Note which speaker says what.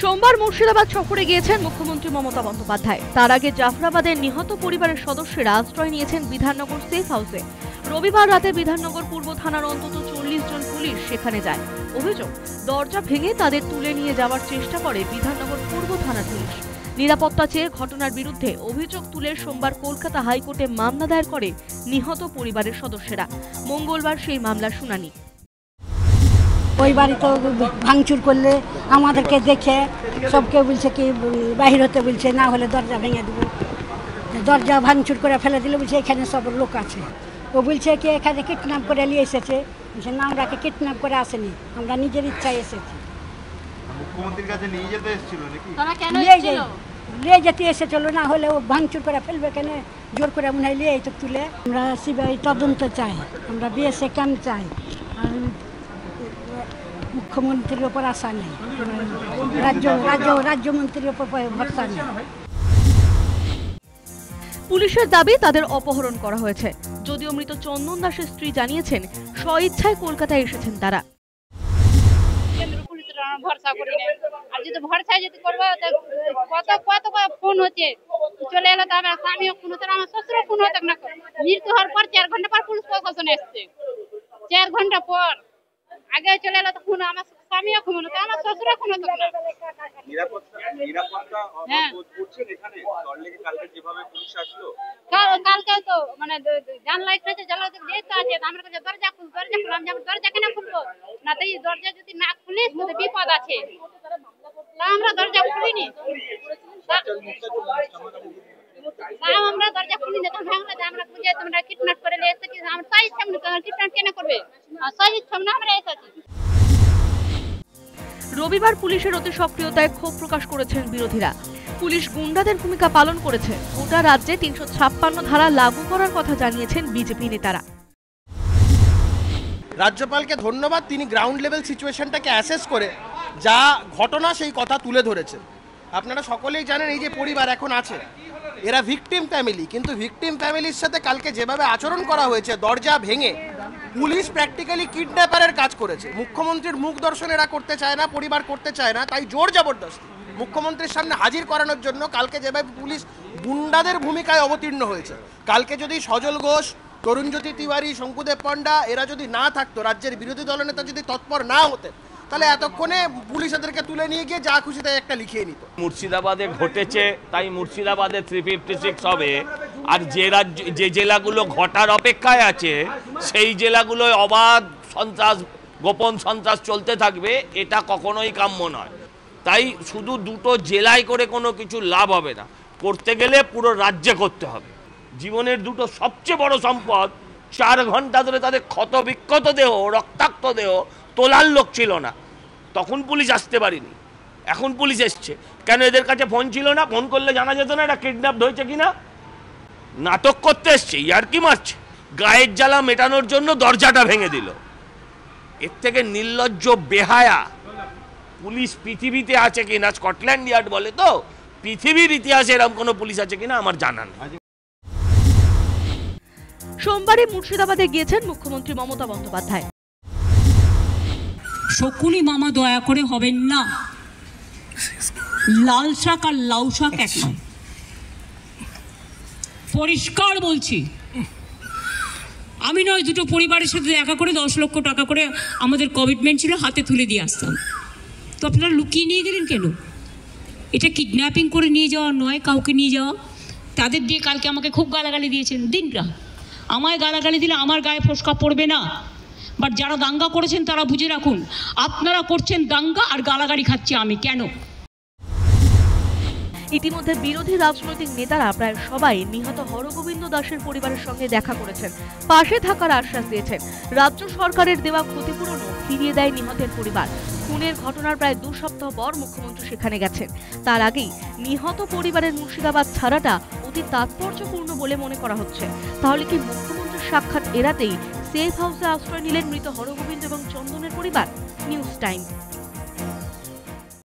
Speaker 1: সোমবার মুর্শিদাবাদ সফরে গিয়েছেন মুখ্যমন্ত্রী মমতা বন্দ্যোপাধ্যায়। তার আগে জাফরাবাদের নিহত পরিবারের সদস্যরা আশ্রয় নিয়েছেন বিধাননগর সেফ হাউসে। রবিবার রাতে বিধাননগর পূর্ব থানার অন্তত 40 জন পুলিশ সেখানে যায়। অভিযোগ, দরজা ভেঙে তাদের তুলে নিয়ে যাওয়ার চেষ্টা করে বিধাননগর পূর্ব থানার পুলিশ। নিরাপত্তা চেয়ে ঘটনার বিরুদ্ধে অভিযোগ তুলে সোমবার কলকাতা হাইকোর্টে মামলা দায়ের করে নিহত পরিবারের সদস্যরা। মঙ্গলবার সেই মামলার শুনানি।
Speaker 2: ওই বাড়ি তো ভাঙচুর করলে আমাদেরকে দেখে সবকে বলছে কি বাহির হতে বলছে, না হলে দরজা ভেঙে দেবো। দরজা ভাঙচুর করে ফেলে দিলে বলছে এখানে সব লোক আছে। ও বলছে কি এখানে কিডন্যাপ করে নিয়ে এসেছে। বলছে না, আমরাকে কিডন্যাপ করে আসেনি, আমরা নিজের ইচ্ছায় এসেছি।
Speaker 3: মুখ্যমন্ত্রীর কাছে নিয়ে যেতে এসেছিল নাকি?
Speaker 2: নিয়ে যেতে এসেছিল, না হলে ও ভাঙচুর করে ফেলবে কেন, জোর করে মনে হয় নিয়ে তো তুলে। আমরা সিবিআই তদন্ত চাই, আমরা বিএসএ ক্যাম্প চাই, আর মুখ্যমন্ত্রীর ওপর আশা নেই, রাজ্যমন্ত্রীর ওপর ভরসা নেই।
Speaker 1: পুলিশের দাবি তাদের অপহরণ করা হয়েছে। যদিও মৃত চন্দন দাসের স্ত্রী জানিয়েছেন স্বইচ্ছায় কলকাতায় এসেছেন তারা।
Speaker 4: ভরসা করি না, আর যদি ভরসায় যদি করবো কত ফোন হচ্ছে, চলে এলো তো আমার স্বামীও ফোন হতো, আমার শ্বশুরও ফোন হতো না। মৃত্যু হওয়ার পর 4 ঘন্টা পর পুলিশ প্রশাসন এসছে। 4 ঘন্টা পর আগে চলে এলো তো ফোন, আমার স্বামীও ফোন হতো, আমার শ্বশুরও ফোন হতো না। কালকে তো মানে জানলা আছে, জানলা যেতে আছে, আমার কাছে দরজা খুললাম, দরজা কেন খুলবো না? তাই দরজা যদি না খুলিস তো বিপদ আছে, তা আমরা দরজা খুলিনি। আমরা দরজা খুলি না, ভাঙলে আমরা বুঝে তোমরা কিডন্যাপ করে নিয়ে এসেছি। আমরা তাই সামনে তোমার কিডন্যাপ কেন করবে? সহি সামনে আমরা এসেছি।
Speaker 1: রবিবার পুলিশের অতি সক্রিয়তায় ক্ষোভ প্রকাশ করেছেন বিরোধীরা। পুলিশ গুন্ডাদের ভূমিকা পালন করেছে। গোটা রাজ্যে 356 ধারা লাগু করার কথা জানিয়েছেন বিজেপি নেতারা।
Speaker 5: রাজ্যপালকে ধন্যবাদ, তিনি গ্রাউন্ড লেভেল সিচুয়েশনটাকে অ্যাসেস করে যা ঘটনা সেই কথা তুলে ধরেছেন। আপনারা সকলেই জানেন এই যে পরিবার এখন আছে, এরা ভিকটিম ফ্যামিলি, কিন্তু ভিকটিম ফ্যামিলির সাথে কালকে যেভাবে আচরণ করা হয়েছে, দরজা ভেঙে পুলিশ প্র্যাকটিক্যালি কিডন্যাপারের কাজ করেছে। মুখ্যমন্ত্রীর মুখ দর্শন এরা করতে চায় না, পরিবার করতে চায় না, তাই জোর জবরদস্তি মুখ্যমন্ত্রীর সামনে হাজির করানোর জন্য কালকে যেভাবে পুলিশ গুন্ডাদের ভূমিকায় অবতীর্ণ হয়েছে। কালকে যদি সজল ঘোষ, তরুণজ্যোতি তিওয়ারি, শঙ্কুদেব পণ্ডা এরা যদি না থাকতো, রাজ্যের বিরোধী দলনেতা যদি তৎপর না হতেন, তাহলে এতক্ষণে পুলিশ এদেরকে তুলে নিয়ে গিয়ে যা খুশি তাই একটা লিখিয়ে নিত।
Speaker 6: মুর্শিদাবাদে ঘটেছে, তাই মুর্শিদাবাদে 356 হবে। আর যে জেলাগুলো ঘটার অপেক্ষায় আছে সেই জেলাগুলোয় অবাধ সন্ত্রাস, গোপন সন্ত্রাস চলতে থাকবে। এটা কখনোই কাম্য নয়। তাই শুধু দুটো জেলায় করে কোনো কিছু লাভ হবে না, করতে গেলে পুরো রাজ্যে করতে হবে। জীবনের দুটো সবচেয়ে বড় সম্পদ, 4 ঘন্টা ধরে তাদের ক্ষত বিক্ষত দেহ, রক্তাক্ত দেহ তোলার লোক ছিল না, তখন পুলিশ আসতে পারেনি। এখন পুলিশ এসছে কেন? এদের কাছে ফোন ছিল না? ফোন করলে জানা যেত না এটা কিডন্যাপড হয়েছে কিনা? নাটক করতে এসছে, ইয়ার্কি মারছে। গায়ের জ্বালা মেটানোর জন্য দরজাটা ভেঙে দিল। এর থেকে নির্লজ্জ বেহায়া পুলিশ পৃথিবীতে আছে কিনা, স্কটল্যান্ড ইয়ার্ড বলে তো, পৃথিবীর ইতিহাসে এরকম কোনো পুলিশ আছে কিনা আমার জানা নেই।
Speaker 1: সোমবারে মুর্শিদাবাদে গিয়েছেন মুখ্যমন্ত্রী মমতা বন্দ্যোপাধ্যায়।
Speaker 7: শকুনি মামা দয়া করে হবেন না, লাল শাক আর লাউ শাক এক নয়। পরিষ্কার বলছি, আমি নয় দুটো পরিবারের সাথে দেখা করে 10 লক্ষ টাকা করে আমাদের কমিটমেন্ট ছিল, হাতে তুলে দিয়ে আসতাম। তো আপনারা লুকিয়ে নিয়ে গেলেন কেন? এটা কিডন্যাপিং করে নিয়ে যাওয়া নয়, কাউকে নিয়ে যাওয়া। তাদের দিয়ে কালকে আমাকে খুব গালাগালি দিয়েছেন। দিনরা আমায় গালাগালি দিলে আমার গায়ে ফোসকা পড়বে না, বাট যারা দাঙ্গা করেছেন তারা বুঝে রাখুন, আপনারা করছেন দাঙ্গা আর গালাগালি খাচ্ছি আমি। কেন?
Speaker 1: ইতিমধ্যে বিরোধী রাজনৈতিক নেতারা প্রায় সবাই নিহত হরগোবিন্দ দাসের পরিবারের সঙ্গে দেখা করেছেন, পাশে থাকার আশ্বাস দিয়েছেন। রাজ্য সরকারের দেওয়া ক্ষতিপূরণও ফিরিয়ে দেয় নিহতের পরিবার। খুনের ঘটনার প্রায় 2 সপ্তাহ পর মুখ্যমন্ত্রী সেখানে গেছেন। তার আগেই নিহত পরিবারের মুর্শিদাবাদ ছাড়াটা অতি তাৎপর্যপূর্ণ বলে মনে করা হচ্ছে। তাহলে কি মুখ্যমন্ত্রীর সাক্ষাৎ এড়াতেই সেফ হাউসে আশ্রয় নিলেন মৃত হরগোবিন্দ এবং চন্দনের পরিবার? News time.